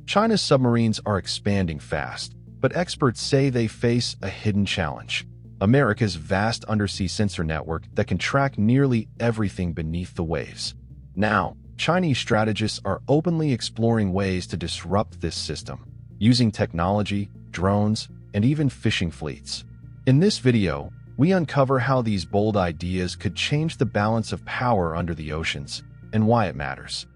China's submarines are expanding fast, but experts say they face a hidden challenge: America's vast undersea sensor network that can track nearly everything beneath the waves. Now, Chinese strategists are openly exploring ways to disrupt this system, using technology, drones, and even fishing fleets. In this video, we uncover how these bold ideas could change the balance of power under the oceans and why it matters.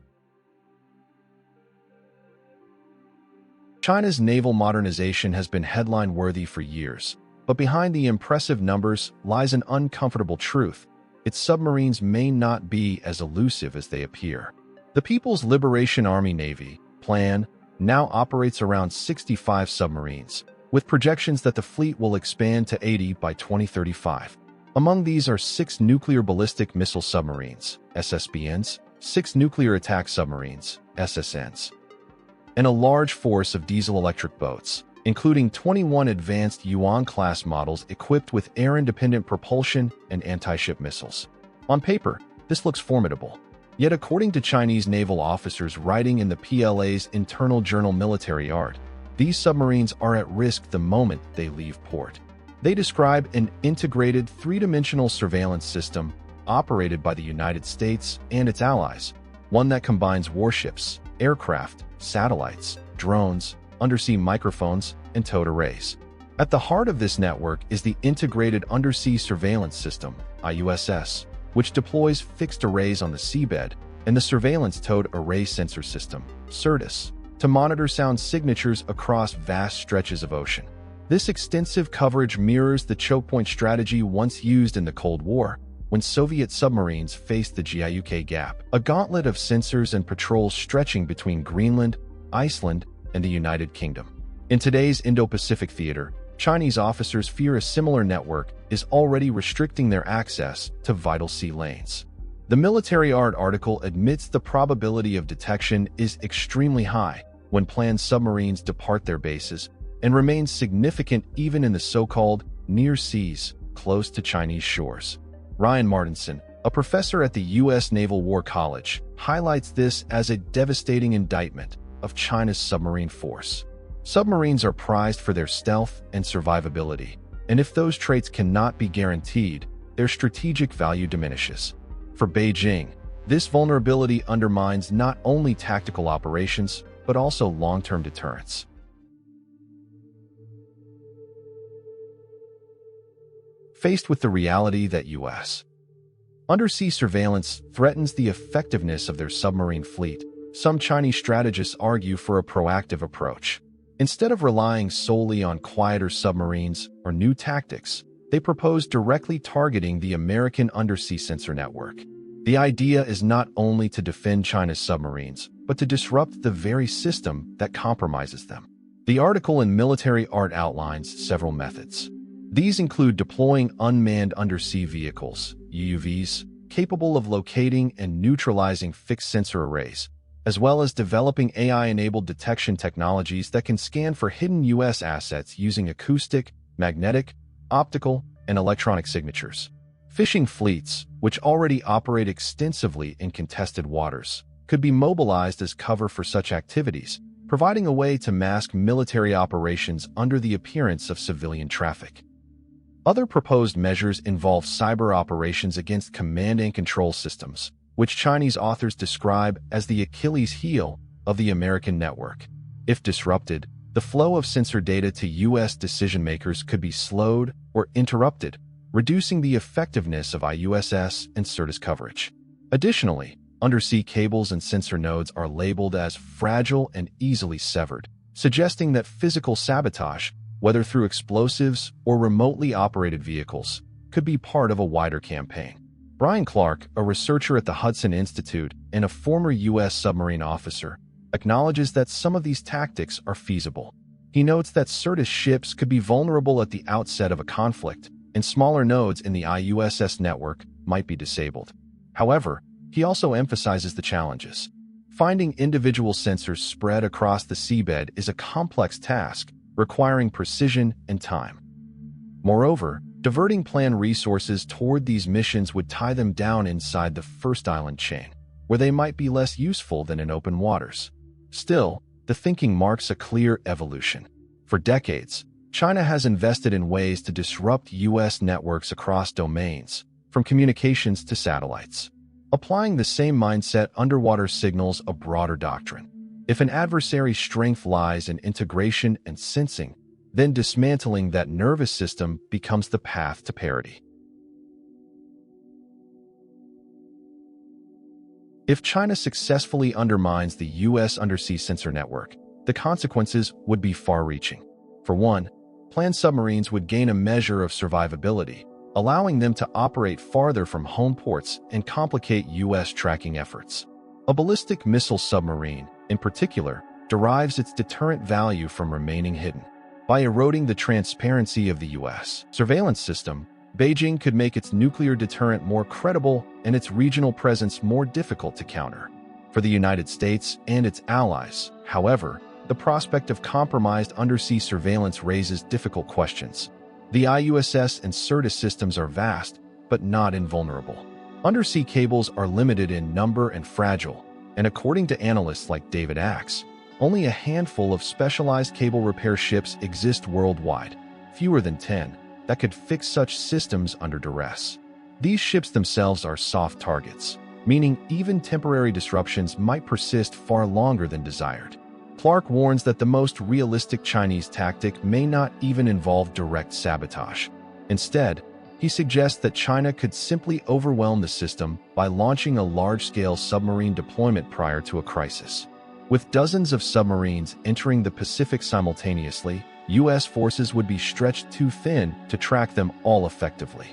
China's naval modernization has been headline-worthy for years, but behind the impressive numbers lies an uncomfortable truth: its submarines may not be as elusive as they appear. The People's Liberation Army Navy, PLAN, now operates around 65 submarines, with projections that the fleet will expand to 80 by 2035. Among these are 6 nuclear ballistic missile submarines, SSBNs, 6 nuclear attack submarines, SSNs, and a large force of diesel-electric boats, including 21 advanced Yuan-class models equipped with air-independent propulsion and anti-ship missiles. On paper, this looks formidable. Yet according to Chinese naval officers writing in the PLA's internal journal Military Art, these submarines are at risk the moment they leave port. They describe an integrated three-dimensional surveillance system operated by the United States and its allies, one that combines warships, aircraft, satellites, drones, undersea microphones, and towed arrays. At the heart of this network is the Integrated Undersea Surveillance System, IUSS, which deploys fixed arrays on the seabed, and the Surveillance Towed Array Sensor System, SURTASS, to monitor sound signatures across vast stretches of ocean. This extensive coverage mirrors the choke point strategy once used in the Cold War, when Soviet submarines faced the GIUK Gap, a gauntlet of sensors and patrols stretching between Greenland, Iceland, and the United Kingdom. In today's Indo-Pacific theater, Chinese officers fear a similar network is already restricting their access to vital sea lanes. The Military Art article admits the probability of detection is extremely high when planned submarines depart their bases, and remains significant even in the so-called near seas close to Chinese shores. Ryan Martinson, a professor at the U.S. Naval War College, highlights this as a devastating indictment of China's submarine force. Submarines are prized for their stealth and survivability, and if those traits cannot be guaranteed, their strategic value diminishes. For Beijing, this vulnerability undermines not only tactical operations, but also long-term deterrence. Faced with the reality that U.S. undersea surveillance threatens the effectiveness of their submarine fleet, some Chinese strategists argue for a proactive approach. Instead of relying solely on quieter submarines or new tactics, they propose directly targeting the American undersea sensor network. The idea is not only to defend China's submarines, but to disrupt the very system that compromises them. The article in Military Art outlines several methods. These include deploying unmanned undersea vehicles, UUVs, capable of locating and neutralizing fixed sensor arrays, as well as developing AI-enabled detection technologies that can scan for hidden U.S. assets using acoustic, magnetic, optical, and electronic signatures. Fishing fleets, which already operate extensively in contested waters, could be mobilized as cover for such activities, providing a way to mask military operations under the appearance of civilian traffic. Other proposed measures involve cyber operations against command and control systems, which Chinese authors describe as the Achilles heel of the American network. If disrupted, the flow of sensor data to U.S. decision-makers could be slowed or interrupted, reducing the effectiveness of IUSS and SURTASS coverage. Additionally, undersea cables and sensor nodes are labeled as fragile and easily severed, suggesting that physical sabotage, whether through explosives or remotely operated vehicles, could be part of a wider campaign. Brian Clark, a researcher at the Hudson Institute and a former U.S. submarine officer, acknowledges that some of these tactics are feasible. He notes that SURTASS ships could be vulnerable at the outset of a conflict, and smaller nodes in the IUSS network might be disabled. However, he also emphasizes the challenges. Finding individual sensors spread across the seabed is a complex task, requiring precision and time. Moreover, diverting planned resources toward these missions would tie them down inside the first island chain, where they might be less useful than in open waters. Still, the thinking marks a clear evolution. For decades, China has invested in ways to disrupt U.S. networks across domains, from communications to satellites. Applying the same mindset underwater signals a broader doctrine. If an adversary's strength lies in integration and sensing, then dismantling that nervous system becomes the path to parity. If China successfully undermines the U.S. undersea sensor network, the consequences would be far-reaching. For one, planned submarines would gain a measure of survivability, allowing them to operate farther from home ports and complicate U.S. tracking efforts. A ballistic missile submarine, in particular, derives its deterrent value from remaining hidden. By eroding the transparency of the U.S. surveillance system, Beijing could make its nuclear deterrent more credible and its regional presence more difficult to counter. For the United States and its allies, however, the prospect of compromised undersea surveillance raises difficult questions. The IUSS and SURTASS systems are vast, but not invulnerable. Undersea cables are limited in number and fragile, and according to analysts like David Axe, only a handful of specialized cable repair ships exist worldwide, fewer than 10, that could fix such systems under duress. These ships themselves are soft targets, meaning even temporary disruptions might persist far longer than desired. Clark warns that the most realistic Chinese tactic may not even involve direct sabotage. Instead, he suggests that China could simply overwhelm the system by launching a large-scale submarine deployment prior to a crisis. With dozens of submarines entering the Pacific simultaneously, U.S. forces would be stretched too thin to track them all effectively.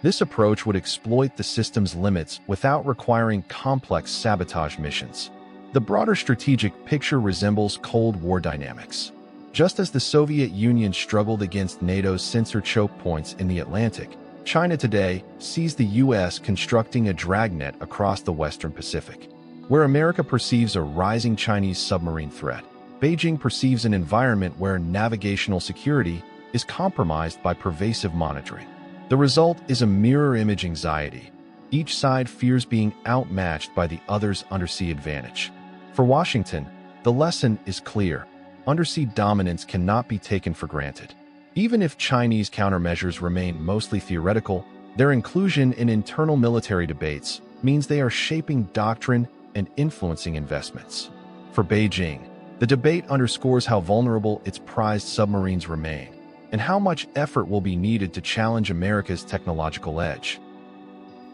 This approach would exploit the system's limits without requiring complex sabotage missions. The broader strategic picture resembles Cold War dynamics. Just as the Soviet Union struggled against NATO's sensor choke points in the Atlantic, China today sees the U.S. constructing a dragnet across the Western Pacific. Where America perceives a rising Chinese submarine threat, Beijing perceives an environment where navigational security is compromised by pervasive monitoring. The result is a mirror image anxiety. Each side fears being outmatched by the other's undersea advantage. For Washington, the lesson is clear. Undersea dominance cannot be taken for granted. Even if Chinese countermeasures remain mostly theoretical, their inclusion in internal military debates means they are shaping doctrine and influencing investments. For Beijing, the debate underscores how vulnerable its prized submarines remain and how much effort will be needed to challenge America's technological edge.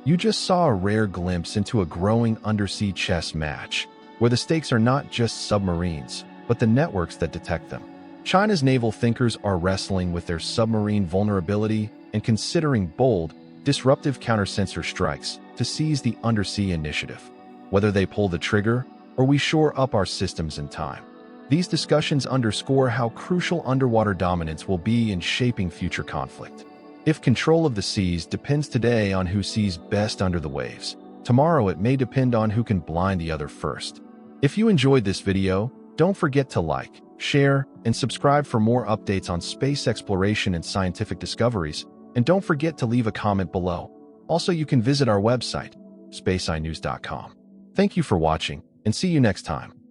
You just saw a rare glimpse into a growing undersea chess match, where the stakes are not just submarines, but the networks that detect them. China's naval thinkers are wrestling with their submarine vulnerability and considering bold, disruptive counter-sensor strikes to seize the undersea initiative. Whether they pull the trigger or we shore up our systems in time. These discussions underscore how crucial underwater dominance will be in shaping future conflict. If control of the seas depends today on who sees best under the waves, tomorrow it may depend on who can blind the other first. If you enjoyed this video, don't forget to like, share, and subscribe for more updates on space exploration and scientific discoveries, and don't forget to leave a comment below. Also, you can visit our website, spaceinews.com. Thank you for watching, and see you next time.